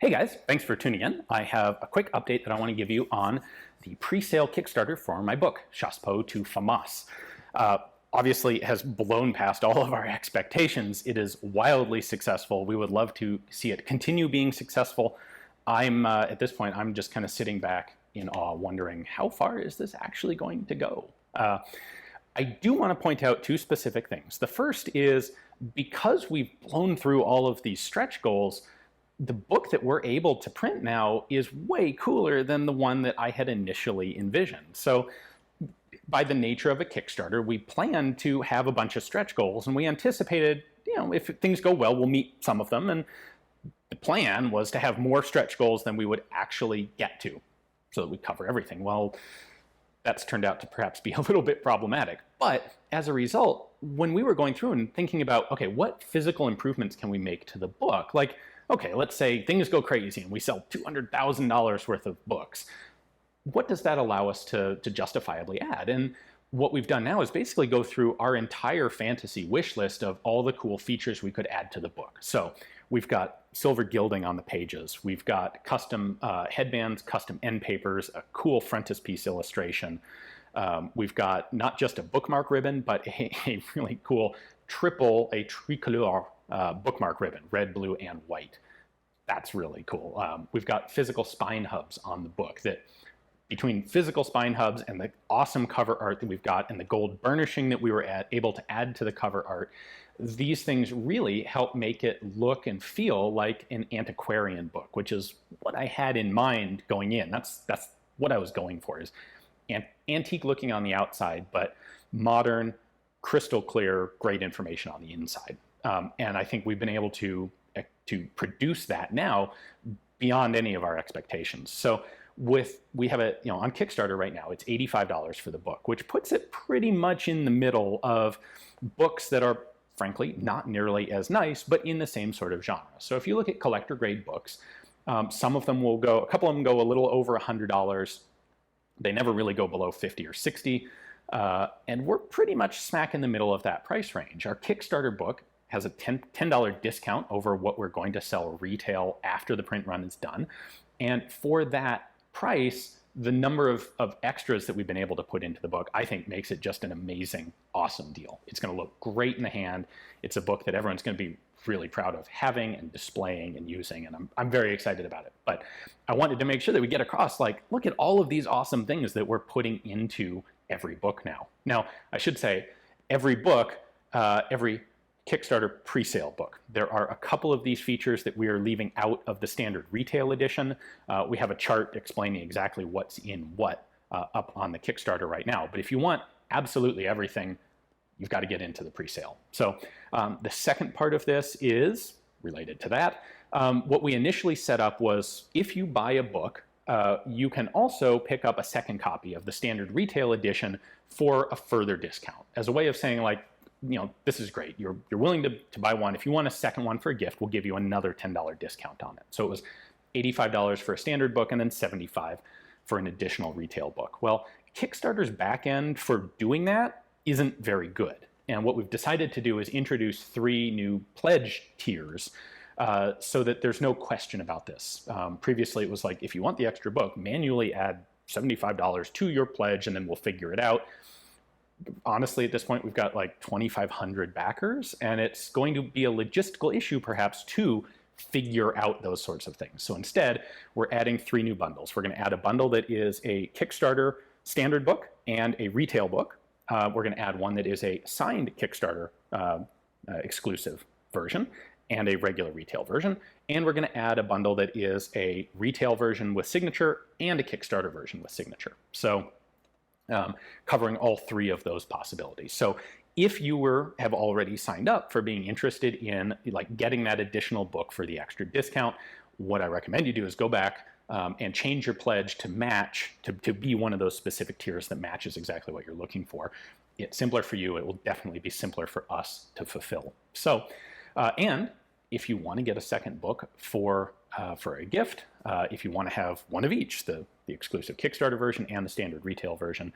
Hey guys, thanks for tuning in. I have a quick update that I want to give you on the pre-sale Kickstarter for my book, Chassepot to FAMAS. Obviously, it has blown past all of our expectations. It is wildly successful. We would love to see it continue being successful. At this point, I'm just kind of sitting back in awe, wondering how far is this actually going to go? I do want to point out two specific things. The first is because we've blown through all of these stretch goals, the book that we're able to print now is way cooler than the one that I had initially envisioned. So by the nature of a Kickstarter, we planned to have a bunch of stretch goals, and we anticipated, if things go well, we'll meet some of them. And the plan was to have more stretch goals than we would actually get to, so that we cover everything. Well, that's turned out to perhaps be a little bit problematic. But as a result, when we were going through and thinking about, okay, what physical improvements can we make to the book? Like, okay, let's say things go crazy and we sell $200,000 worth of books. What does that allow us to justifiably add? And what we've done now is basically go through our entire fantasy wish list of all the cool features we could add to the book. So we've got silver gilding on the pages. We've got custom headbands, custom end papers, a cool frontispiece illustration. We've got not just a bookmark ribbon, but a really cool tricolor bookmark ribbon, red, blue, and white. That's really cool. We've got physical spine hubs on the book that, between physical spine hubs and the awesome cover art that we've got and the gold burnishing that we were able to add to the cover art, these things really help make it look and feel like an antiquarian book, which is what I had in mind going in. That's what I was going for, is antique looking on the outside, but modern, crystal clear, great information on the inside. And I think we've been able to produce that now beyond any of our expectations. So we have on Kickstarter right now, it's $85 for the book, which puts it pretty much in the middle of books that are frankly not nearly as nice, but in the same sort of genre. So if you look at collector grade books, some of them will go, a couple of them go a little over $100. They never really go below 50 or 60. And we're pretty much smack in the middle of that price range. Our Kickstarter book has a $10 discount over what we're going to sell retail after the print run is done. And for that price, the number of extras that we've been able to put into the book, I think, makes it just an amazing, awesome deal. It's going to look great in the hand. It's a book that everyone's going to be really proud of having and displaying and using, and I'm very excited about it. But I wanted to make sure that we get across, like, look at all of these awesome things that we're putting into every book now. Now, I should say, every book, every Kickstarter pre-sale book, there are a couple of these features that we are leaving out of the standard retail edition. We have a chart explaining exactly what's in what up on the Kickstarter right now. But if you want absolutely everything, you've got to get into the pre-sale. So the second part of this is related to that. What we initially set up was, if you buy a book, you can also pick up a second copy of the standard retail edition for a further discount, as a way of saying, like, this is great. You're willing to buy one. If you want a second one for a gift, we'll give you another $10 discount on it. So it was $85 for a standard book and then $75 for an additional retail book. Well, Kickstarter's back end for doing that isn't very good. And what we've decided to do is introduce 3 new pledge tiers so that there's no question about this. Previously, it was like, if you want the extra book, manually add $75 to your pledge and then we'll figure it out. Honestly, at this point, we've got like 2,500 backers, and it's going to be a logistical issue perhaps to figure out those sorts of things. So instead, we're adding 3 new bundles. We're going to add a bundle that is a Kickstarter standard book and a retail book. We're going to add one that is a signed Kickstarter exclusive version and a regular retail version. And we're going to add a bundle that is a retail version with signature and a Kickstarter version with signature. So covering all 3 of those possibilities. So if you have already signed up for being interested in getting that additional book for the extra discount, what I recommend you do is go back and change your pledge to match, to be one of those specific tiers that matches exactly what you're looking for. It's simpler for you. It will definitely be simpler for us to fulfill. So, and if you want to get a second book for a gift, if you want to have one of each, the exclusive Kickstarter version and the standard retail version,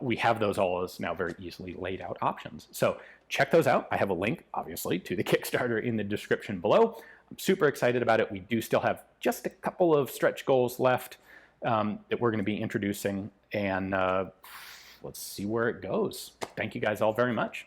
we have those all as now very easily laid out options. So check those out. I have a link, obviously, to the Kickstarter in the description below. I'm super excited about it. We do still have just a couple of stretch goals left that we're going to be introducing, and let's see where it goes. Thank you guys all very much.